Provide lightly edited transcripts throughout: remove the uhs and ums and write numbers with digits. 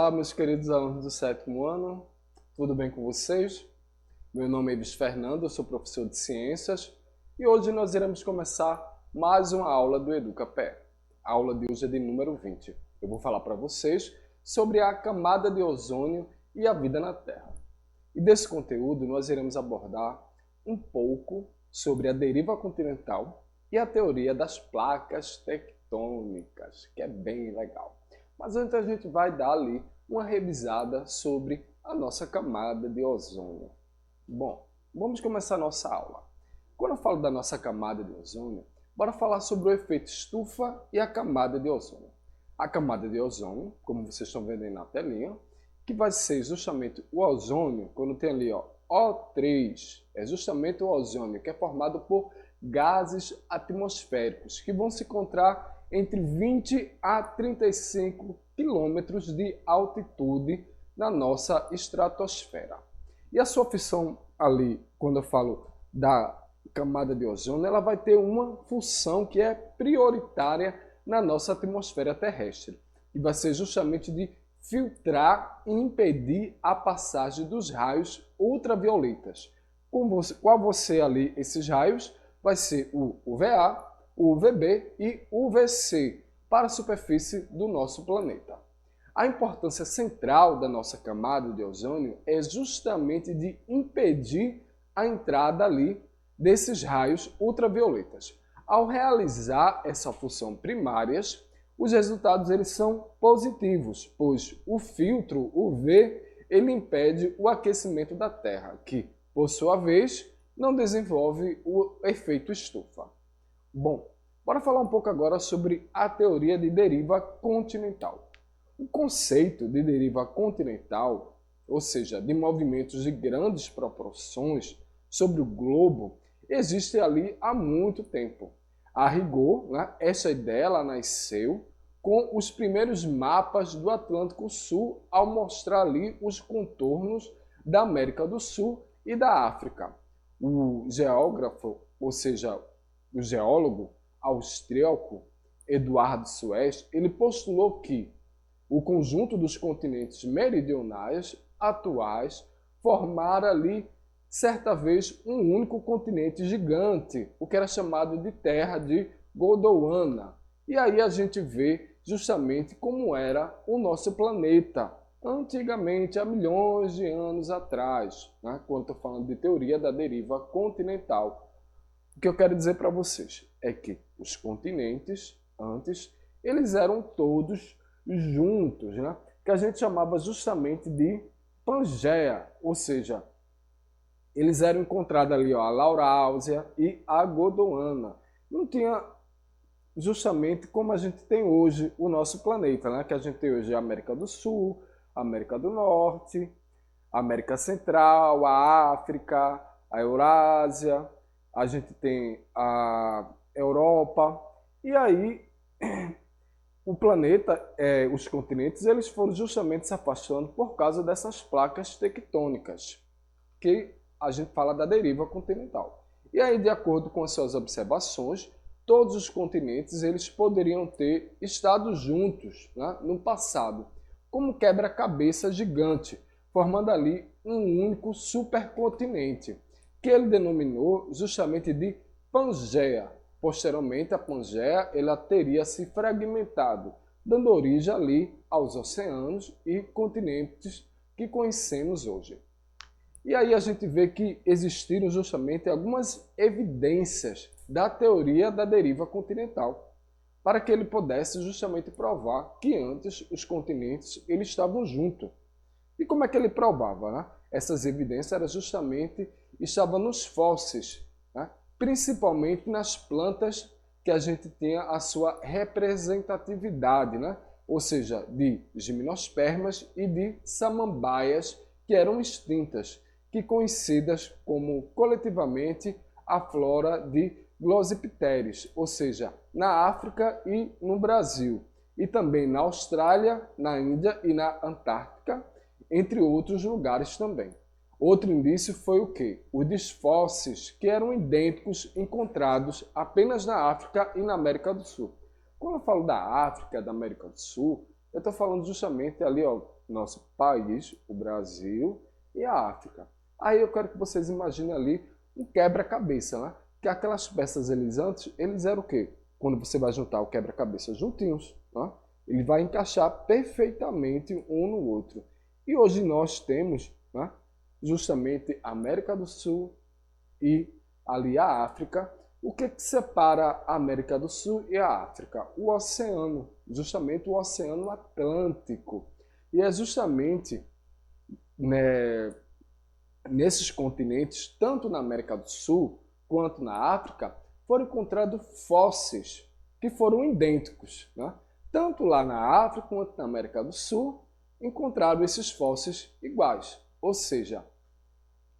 Olá, meus queridos alunos do sétimo ano, tudo bem com vocês? Meu nome é Ives Fernando, eu sou professor de Ciências e hoje nós iremos começar mais uma aula do EducaPé. A aula de hoje é de número 20. Eu vou falar para vocês sobre a camada de ozônio e a vida na Terra. E desse conteúdo nós iremos abordar um pouco sobre a deriva continental e a teoria das placas tectônicas, que é bem legal. Mas antes a gente vai dar ali uma revisada sobre a nossa camada de ozônio. Bom, vamos começar a nossa aula. Quando eu falo da nossa camada de ozônio, bora falar sobre o efeito estufa e a camada de ozônio. A camada de ozônio, como vocês estão vendo aí na telinha, que vai ser justamente o ozônio, quando tem ali ó, O3, é justamente o ozônio que é formado por gases atmosféricos, que vão se encontrar entre 20 a 35 quilômetros de altitude na nossa estratosfera. E a sua função ali, quando eu falo da camada de ozônio, ela vai ter uma função que é prioritária na nossa atmosfera terrestre, e vai ser justamente de filtrar e impedir a passagem dos raios ultravioletas. Qual você ali, esses raios, vai ser o UVA, o UVB e o UVC para a superfície do nosso planeta. A importância central da nossa camada de ozônio é justamente de impedir a entrada ali desses raios ultravioletas. Ao realizar essa função primárias, os resultados eles são positivos, pois o filtro UV ele impede o aquecimento da Terra, que, por sua vez, não desenvolve o efeito estufa. Bom, bora falar um pouco agora sobre a teoria de deriva continental. O conceito de deriva continental, ou seja, de movimentos de grandes proporções sobre o globo, existe ali há muito tempo. A rigor, né, essa ideia ela nasceu com os primeiros mapas do Atlântico Sul ao mostrar ali os contornos da América do Sul e da África. O geógrafo, ou seja, o geólogo austríaco Eduardo Suess, ele postulou que o conjunto dos continentes meridionais atuais formara ali, certa vez, um único continente gigante, o que era chamado de Terra de Gondwana. E aí a gente vê justamente como era o nosso planeta antigamente, há milhões de anos atrás, né? Quando estou falando de teoria da deriva continental. O que eu quero dizer para vocês é que os continentes, antes, eles eram todos juntos, né? Que a gente chamava justamente de Pangeia, ou seja, eles eram encontrados ali, ó, a Laurásia e a Gondwana. Não tinha justamente como a gente tem hoje o nosso planeta, né? Que a gente tem hoje a América do Sul, a América do Norte, a América Central, a África, a Eurásia, a gente tem a Europa, e aí o planeta, os continentes, eles foram justamente se afastando por causa dessas placas tectônicas, que a gente fala da deriva continental. E aí, de acordo com as suas observações, todos os continentes eles poderiam ter estado juntos, né, no passado, como quebra-cabeça gigante, formando ali um único supercontinente, que ele denominou justamente de Pangeia. Posteriormente, a Pangeia ela teria se fragmentado, dando origem ali aos oceanos e continentes que conhecemos hoje. E aí a gente vê que existiram justamente algumas evidências da teoria da deriva continental, para que ele pudesse justamente provar que antes os continentes eles estavam juntos. E como é que ele provava, né? Essas evidências eram justamente estavam nos fósseis, né? Principalmente nas plantas que a gente tinha a sua representatividade, né? Ou seja, de gimnospermas e de samambaias que eram extintas, que conhecidas como coletivamente a flora de Glossipteris, ou seja, na África e no Brasil, e também na Austrália, na Índia e na Antártica, entre outros lugares também. Outro indício foi o quê? Os desfosses, que eram idênticos encontrados apenas na África e na América do Sul. Quando eu falo da África, da América do Sul, eu estou falando justamente ali, ó, nosso país, o Brasil, e a África. Aí eu quero que vocês imaginem ali um quebra-cabeça, né? Que aquelas peças antes, eles eram o quê? Quando você vai juntar o quebra-cabeça juntinhos, né? Ele vai encaixar perfeitamente um no outro. E hoje nós temos, né, justamente a América do Sul e ali a África. O que separa a América do Sul e a África? O oceano, justamente o Oceano Atlântico. E é justamente, né, nesses continentes, tanto na América do Sul quanto na África, foram encontrados fósseis que foram idênticos, né? Tanto lá na África quanto na América do Sul, encontraram esses fósseis iguais, ou seja,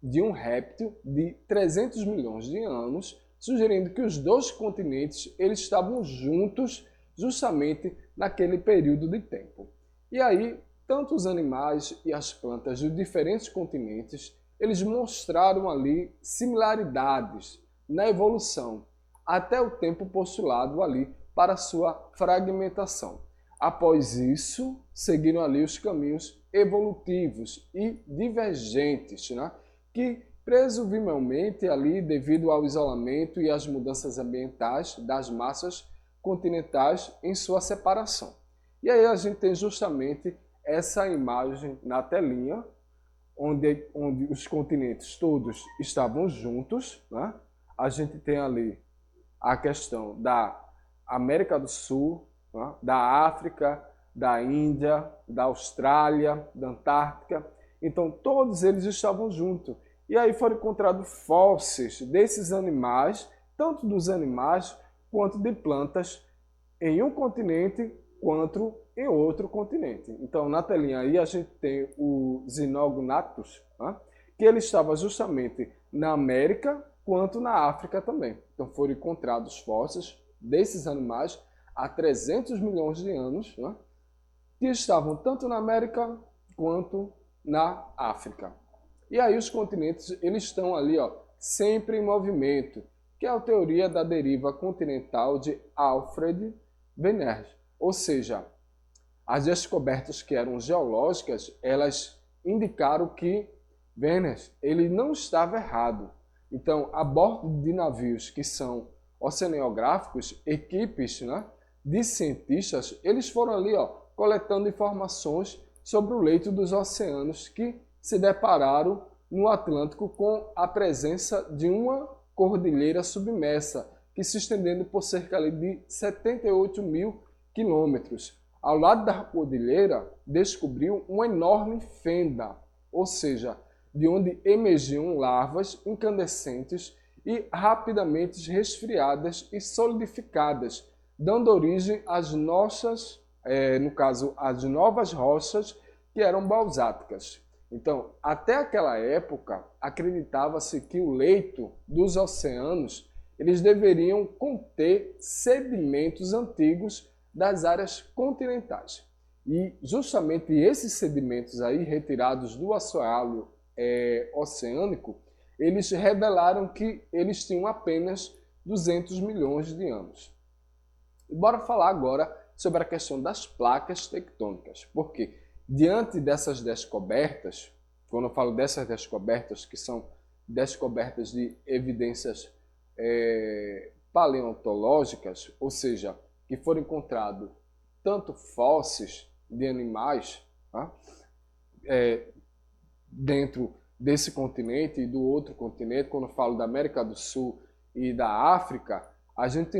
de um réptil de 300 milhões de anos, sugerindo que os dois continentes eles estavam juntos justamente naquele período de tempo. E aí, tanto os animais e as plantas de diferentes continentes, eles mostraram ali similaridades na evolução, até o tempo postulado ali para sua fragmentação. Após isso, seguiram ali os caminhos evolutivos e divergentes, né? Que presumivelmente ali, devido ao isolamento e às mudanças ambientais das massas continentais em sua separação. E aí a gente tem justamente essa imagem na telinha, onde os continentes todos estavam juntos, né? A gente tem ali a questão da América do Sul, né? Da África, da Índia, da Austrália, da Antártica. Então todos eles estavam juntos. E aí foram encontrados fósseis desses animais, tanto dos animais quanto de plantas, em um continente quanto em outro continente. Então, na telinha aí a gente tem o Zinognathus, né? Que ele estava justamente na América quanto na África também. Então, foram encontrados fósseis desses animais há 300 milhões de anos, né? Que estavam tanto na América quanto na África. E aí os continentes eles estão ali, ó, sempre em movimento, que é a teoria da deriva continental de Alfred Wegener. Ou seja, as descobertas que eram geológicas, elas indicaram que Wegener ele não estava errado. Então, a bordo de navios que são oceanográficos, equipes, né, de cientistas, eles foram ali, ó, coletando informações sobre o leito dos oceanos que se depararam no Atlântico com a presença de uma cordilheira submersa, que se estendendo por cerca de 78 mil quilômetros. Ao lado da cordilheira, descobriu uma enorme fenda, ou seja, de onde emergiam lavas incandescentes e rapidamente resfriadas e solidificadas, dando origem às nossas, no caso, às novas rochas que eram basáticas. Então, até aquela época, acreditava-se que o leito dos oceanos eles deveriam conter sedimentos antigos das áreas continentais. E justamente esses sedimentos aí, retirados do assoalho oceânico, eles revelaram que eles tinham apenas 200 milhões de anos. E bora falar agora sobre a questão das placas tectônicas. Por quê? Diante dessas descobertas, quando eu falo dessas descobertas, que são descobertas de evidências paleontológicas, ou seja, que foram encontrados tanto fósseis de animais, tá? Dentro desse continente e do outro continente, quando eu falo da América do Sul e da África, a gente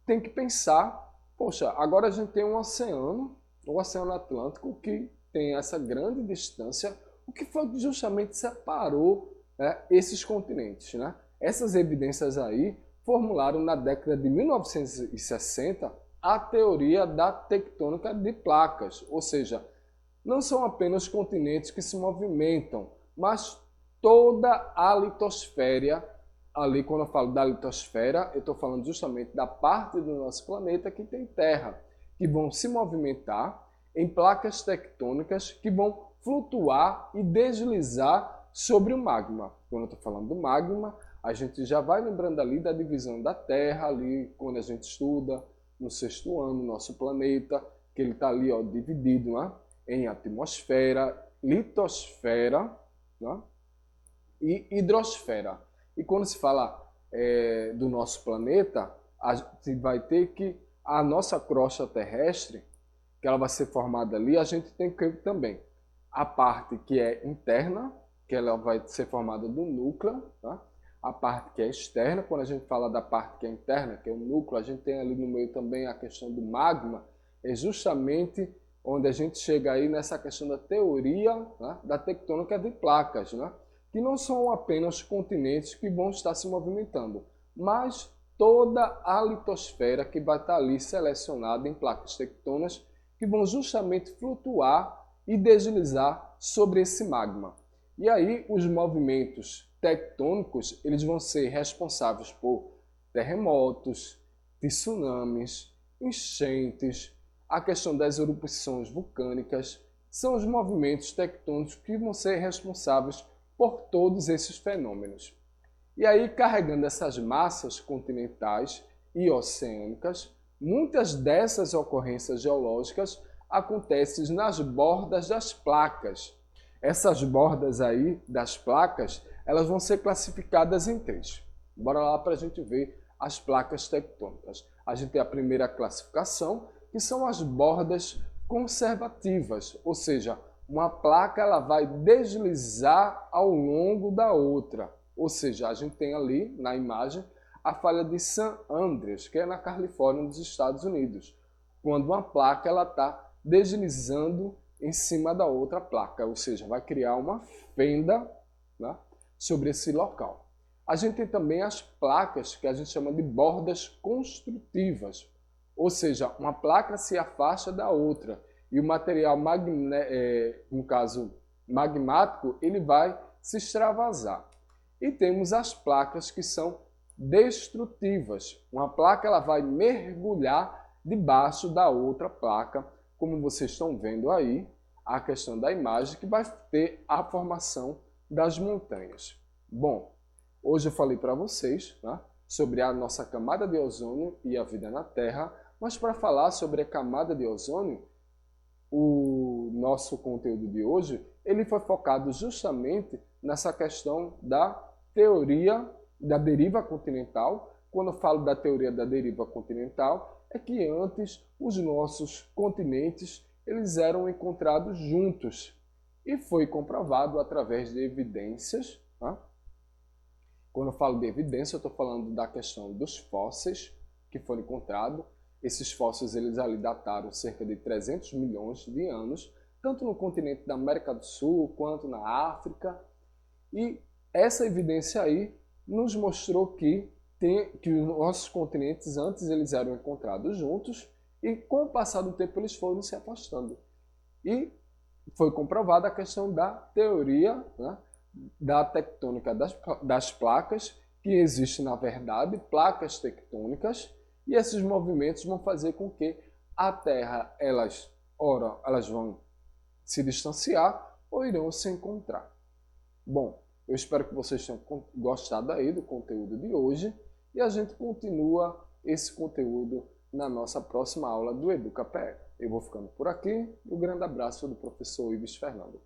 tem que pensar, poxa, agora a gente tem um oceano, o Oceano Atlântico, que tem essa grande distância, o que foi que justamente separou, né, esses continentes, né? Essas evidências aí formularam na década de 1960 a teoria da tectônica de placas, ou seja, não são apenas continentes que se movimentam, mas toda a litosfera, ali quando eu falo da litosfera, eu estou falando justamente da parte do nosso planeta que tem terra, que vão se movimentar em placas tectônicas que vão flutuar e deslizar sobre o magma. Quando eu estou falando do magma, a gente já vai lembrando ali da divisão da Terra, ali quando a gente estuda no 6º ano, nosso planeta, que ele está ali, ó, dividido, né, em atmosfera, litosfera, né, e hidrosfera. E quando se fala do nosso planeta, a gente vai ter que a nossa crosta terrestre, que ela vai ser formada ali, a gente tem que também a parte que é interna, que ela vai ser formada do núcleo, tá? A parte que é externa, quando a gente fala da parte que é interna, que é o núcleo, a gente tem ali no meio também a questão do magma, é justamente onde a gente chega aí nessa questão da teoria, né, da tectônica de placas, né, que não são apenas continentes que vão estar se movimentando, mas toda a litosfera que vai estar ali selecionada em placas tectônicas que vão justamente flutuar e deslizar sobre esse magma. E aí os movimentos tectônicos, eles vão ser responsáveis por terremotos, tsunamis, enchentes, a questão das erupções vulcânicas, são os movimentos tectônicos que vão ser responsáveis por todos esses fenômenos. E aí, carregando essas massas continentais e oceânicas, muitas dessas ocorrências geológicas acontecem nas bordas das placas. Essas bordas aí das placas, elas vão ser classificadas em três. Bora lá para a gente ver as placas tectônicas. A gente tem a primeira classificação, que são as bordas conservativas, ou seja, uma placa ela vai deslizar ao longo da outra. Ou seja, a gente tem ali na imagem a falha de San Andreas, que é na Califórnia, nos Estados Unidos, quando uma placa ela está deslizando em cima da outra placa, ou seja, vai criar uma fenda, né, sobre esse local. A gente tem também as placas que a gente chama de bordas construtivas, ou seja, uma placa se afasta da outra e o material no caso magmático ele vai se extravasar. E temos as placas que são destrutivas. Uma placa ela vai mergulhar debaixo da outra placa, como vocês estão vendo aí, a questão da imagem que vai ter a formação das montanhas. Bom, hoje eu falei para vocês, né, sobre a nossa camada de ozônio e a vida na Terra, mas para falar sobre a camada de ozônio, o nosso conteúdo de hoje ele foi focado justamente nessa questão da teoria da deriva continental. Quando eu falo da teoria da deriva continental, é que antes os nossos continentes eles eram encontrados juntos e foi comprovado através de evidências. Tá? Quando eu falo de evidência, eu estou falando da questão dos fósseis que foram encontrados. Esses fósseis eles ali dataram cerca de 300 milhões de anos, tanto no continente da América do Sul quanto na África. E essa evidência aí nos mostrou que os nossos continentes antes eles eram encontrados juntos e com o passar do tempo eles foram se afastando. E foi comprovada a questão da teoria, né, da tectônica das placas, que existe na verdade placas tectônicas, e esses movimentos vão fazer com que a Terra, elas vão se distanciar ou irão se encontrar. Bom, eu espero que vocês tenham gostado aí do conteúdo de hoje e a gente continua esse conteúdo na nossa próxima aula do EducaPE. Eu vou ficando por aqui e um grande abraço do professor Ives Fernando.